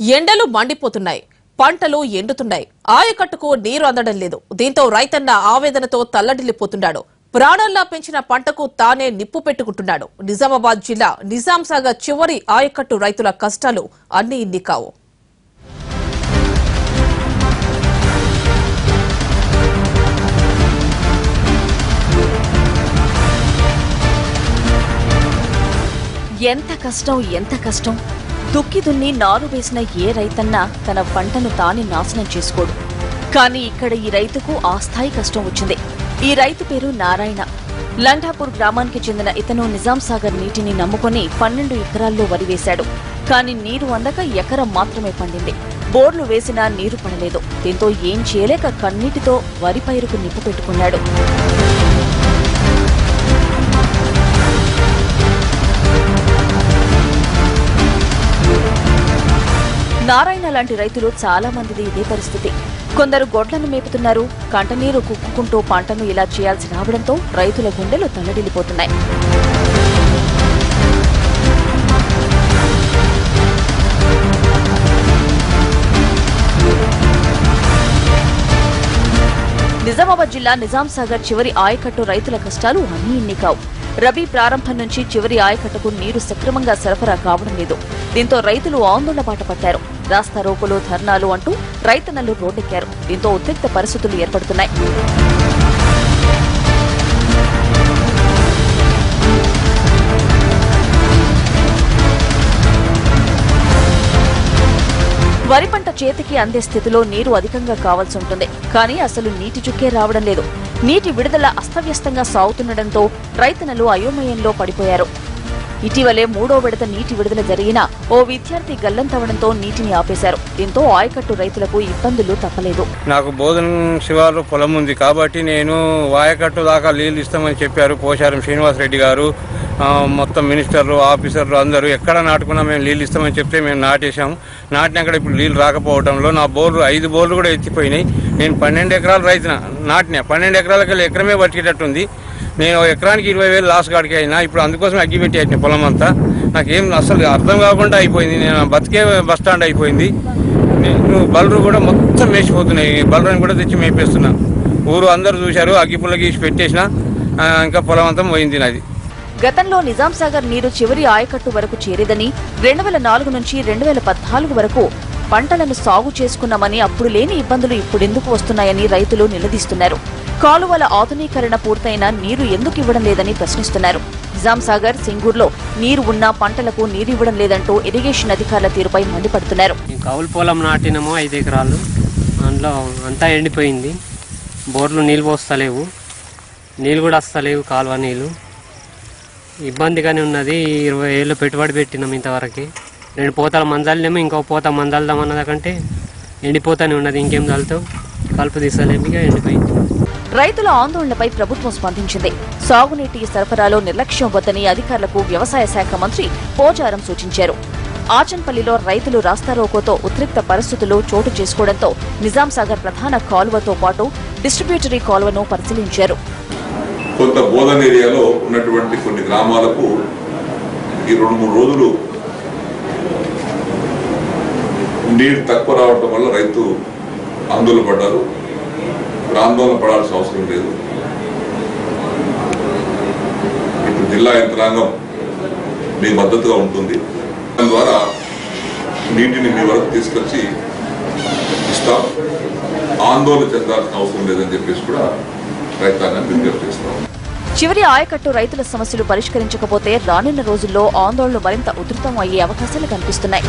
ఎండలు మండిపోతున్నాయి, పంటలు ఎండుతున్నాయి, ఆయకట్టుకు నీరు అందడం లేదు. దీంతో రైతన్న ఆవేదనతో తల్లడిల్లిపోతున్నాడు. ప్రాణాల్లా పెంచిన పంటకు తానే నిప్పు పెట్టుకుంటున్నాడు. నిజామాబాద్ జిల్లా నిజాంసాగర్ చివరి ఆయకట్టు రైతుల కష్టాలు అన్ని ఇన్ని కావు. ఎంత కష్టం దుక్కి దున్ని నారు వేసిన ఏ రైతన్నా తన పంటను తానే నాశనం చేసుకోడు. కానీ ఇక్కడ ఈ రైతుకు ఆ స్థాయి కష్టం వచ్చింది. ఈ రైతు పేరు నారాయణ. లంఠాపూర్ గ్రామానికి చెందిన ఇతను నిజాంసాగర్ నీటిని నమ్ముకుని 12 ఎకరాల్లో వరి వేశాడు. కానీ నీరు అందక ఎకరం మాత్రమే పండింది. బోర్లు వేసినా నీరు పడలేదు. దీంతో ఏం చేయలేక కన్నీటితో వరి పైరుకు నిప్పు పెట్టుకున్నాడు. నారాయణ లాంటి రైతులు చాలా మందిది ఇదే పరిస్థితి. కొందరు గొడ్లను మేపుతున్నారు. కంటనీరు కుక్కుకుంటూ పంటను ఇలా చేయాల్సి రావడంతో రైతుల గుండెలు తల్లడిల్లిపోతున్నాయి. నిజామాబాద్ జిల్లా నిజాంసాగర్ చివరి ఆయకట్టు రైతుల కష్టాలు అన్నీ ఇన్ని కావు. రబీ ప్రారంభం నుంచి చివరి ఆయకట్టుకు నీరు సక్రమంగా సరఫరా కావడం లేదు. దీంతో రైతులు ఆందోళన బాట పట్టారు. రాస్తారోకోలు, ధర్నాలు అంటూ రైతన్నలు రోడ్డెక్కారు. దీంతో ఉద్రిక్త పరిస్థితులు ఏర్పడుతున్నాయి. వరి పంట చేతికి అందే స్థితిలో నీరు అధికంగా కావాల్సి ఉంటుంది. కానీ అసలు నీటి చుక్కే రావడం లేదు. నీటి విడుదల అస్తవ్యస్తంగా సాగుతుండటంతో రైతన్నలు అయోమయంలో పడిపోయారు. ఇటీవలే 3వ విడత నీటి విడుదల జరిగినా ఓ విద్యార్థి గల్లంతవడంతో నీటిని ఆపేశారు. దీంతో ఆయకట్టు రైతులకు ఇబ్బందులు తప్పలేదు. నాకు బోధన శివారు పొలం ఉంది కాబట్టి నేను ఆయకట్టు దాకా నీళ్లు ఇస్తామని చెప్పారు. పోచారం శ్రీనివాసరెడ్డి గారు, మొత్తం మినిస్టర్లు, ఆఫీసర్లు అందరూ ఎక్కడ నాటుకున్నా మేము నీళ్ళు ఇస్తామని చెప్తే మేము నాటేశాము. నాటినాక ఇప్పుడు నీళ్ళు రాకపోవడంలో నా బోర్లు 5 బోర్లు కూడా ఎత్తిపోయినాయి. నేను 12 ఎకరాలు రైతున నాటినా. 12 ఎకరాలకి ఎకరమే బతికేటట్టుంది. నేను ఎకరానికి 20,000 లాస్ కాడికి అయినా. ఇప్పుడు అందుకోసం అగ్గిపెట్టి అయిన పొలం అంతా నాకేం అసలు అర్థం కాకుండా అయిపోయింది. నేను బతికే బస్ స్టాండ్ అయిపోయింది. నేను బలరు కూడా మొత్తం మేసిపోతున్నాయి. బలరని కూడా తెచ్చి మేపేస్తున్నా. ఊరు అందరూ చూశారు. అగ్గిపుల్ల గీసి పెట్టేసిన ఇంకా పొలం అంతా పోయింది నాది. గతంలో నిజాంసాగర్ నీరు చివరి ఆయకట్టు వరకు చేరేదని, 2004 నుంచి 2014 వరకు పంటలను సాగు చేసుకున్నామని, అప్పుడు లేని ఇబ్బందులు ఇప్పుడెందుకు వస్తున్నాయని రైతులు నిలదీస్తున్నారు. కాలువల ఆధునీకరణ పూర్తయినా నీరు ఎందుకు ఇవ్వడం లేదని ప్రశ్నిస్తున్నారు. నిజాంసాగర్, సింగూర్లో నీరు ఉన్నా పంటలకు నీరివ్వడం లేదంటూ ఇరిగేషన్ అధికారుల తీరుపై మండిపడుతున్నారు. కౌలు పొలం నాటినమో 5 ఎకరాలు, అందులో అంతా ఎండిపోయింది. బోర్లు నీళ్ళు పోస్తలేవు, నీళ్ళు కూడా వస్తలేవు. కాలువ నీళ్ళు ఇబ్బందిగానే ఉన్నది. 20 ఏళ్ళు పెట్టుబడి పెట్టినాం ఇంతవరకు. 2 పోతల మందాలేమో ఇంకో పోత మందాలదామన్నదాకంటే ఎండిపోతానే ఉన్నది. ఇంకేం చల్లుతావు, కలుపు తీసలేమిగా ఎండిపోయింది. రైతుల ఆందోళనపై ప్రభుత్వం స్పందించింది. సాగునీటి సరఫరాలో నిర్లక్ష్యం వద్దని అధికారులకు వ్యవసాయ శాఖ మంత్రి పోచారం సూచించారు. ఆచన్పల్లిలో రైతులు రాస్తారోకోతో ఉద్రిక్త పరిస్థితులు చోటు చేసుకోవడంతో నిజాంసాగర్ ప్రధాన కాలువతో పాటు డిస్ట్రిబ్యూటరీ కాలువను పరిశీలించారు. కొంత బోధన ఏరియాలో ఉన్నటువంటి కొన్ని గ్రామాలకు ఈ 2-3 రోజులు నీరు తక్కువ రావడం వల్ల రైతు ఆందోళన పడ్డారు. ఆందోళన పడాల్సిన అవసరం లేదు. ఇప్పుడు జిల్లా యంత్రాంగం మీ మద్దతుగా ఉంటుంది. దాని ద్వారా నీటిని మీ వరకు తీసుకొచ్చి ఇస్తాం. ఆందోళన చెందాల్సిన అవసరం లేదని చెప్పేసి కూడా రైతాంగాన్ని విజ్ఞప్తి చేస్తాం. చివరి ఆయకట్టు రైతుల సమస్యలు పరిష్కరించకపోతే రానున్న రోజుల్లో ఆందోళనలు మరింత ఉధృతం అయ్యే అవకాశాలు కనిపిస్తున్నాయి.